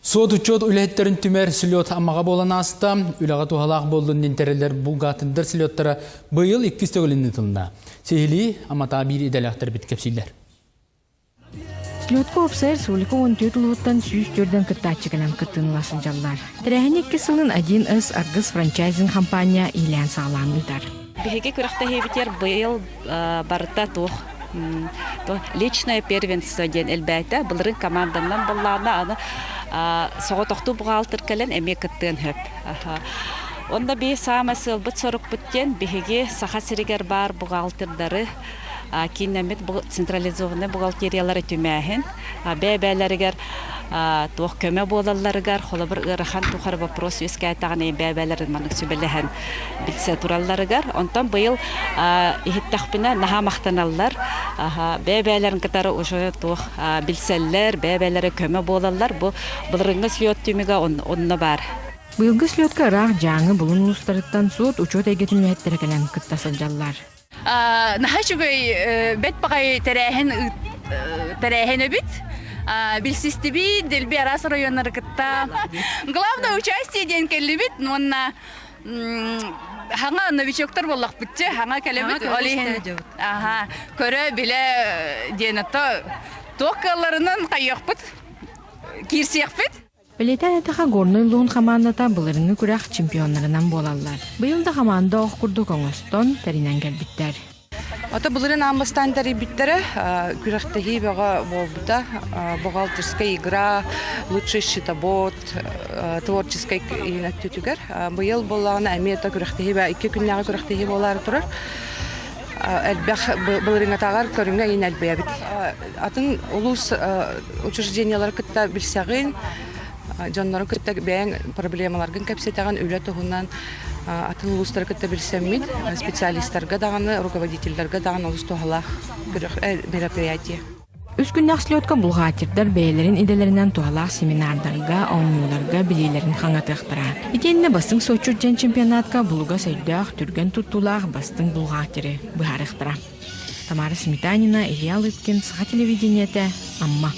Суот учет үлеттерин түмер сүлөт амаға болан аста, үлаға тухалақ болдың нентерелер бұлғатындар сүлөттара бұйыл 2 төгілінді тылында. Сейхили амата бір иделяқтар біткепсейлер. Слетко обсайр сулика 14 луттан сүйіс жөрден кыттачыгынан кыттыныласын жаллар. Тірәхін 2 сылын 1С аргыз франчайзинг компания илән сағаланылдар. Беге күрәқті хебетер бұйыл барыта тух. Личное первенство ден әлбәті бұлырын команданнан боллағына аны соғы тоқты бұғалтыр кәлін әме кыттын хөп. Онда бей сама сылбыт сорық бүттен беге саха сиригер бар бұғалтырдары кейіннәмет централизованный бухгалтериялары түмәхін. Бәбәләрігер туқ көмі болаларығар, қолы бір ұрыған тұқар вопрос өске айтаған бәбәләрін маның сөбеліген білсе тұраларығар. Онтан бұйыл ехеттақпына наға мақтаналар. Бәбәләрін кітары ұшы туқ білселер, бәбәләрі көмі болалар. Бұлырыңыз йот түміға онына бар. Бұйылғы слетка рақ жаңы бұлын ұлыстарыттан суыт учет әйгетін өйеттері кәлем күттасыл жаллар. Наха шугай бет багай терехен бит. Билсисти бит, Дельби Арас районнары кытта. Главное участие ден келли бит, нонна ханга новичоктор боллак битче, ханга келебит олихен. Аха, көрө биле денатта токаларынан кайык бит. Кирсек бит. Білетен әтіға горны ұлығын қамандата бұлырыңы күрәқ чемпионларынан болалар. Бұйылда қаманда оқ күрді коңыстон тәрінен кәлбіттер. Ата бұлырын амбастан тәрі біттері күрәқтегі баға болбыда бухгалтерская игра, лучший счетовод, творческий инактютігер. Бұйыл болағына әмета күрәқтегі бә 2 күннәға күрәқтегі болары тұрар. Әлбәқ бұлырыңа тағар көріңе ең әлбәя біт. Атын ұлыс учреждениялар күтті білсәғын, Жаннары күтті бәйін проблемаларғын кәпсетіған өлі тұғынан атын ұлыстары күтті білсәммет, специалисттарға дағаны, руководительдерға дағаны ұлыс тұғалақ мероприятие. Үс күннәқ слетка бұлғатирдар бәйлерін иделерінен туғалақ семинардарға, оңныларға білейлерін қаңатықтыра. Итеніне бастың Сочурден чемпионатқа бұлға сөйдіғ түрген тұттулақ бастың бұлғатиры бұхарықтыра. Тамара Сметанина, Илья Лыткин, Саха телевидениеті, Амма.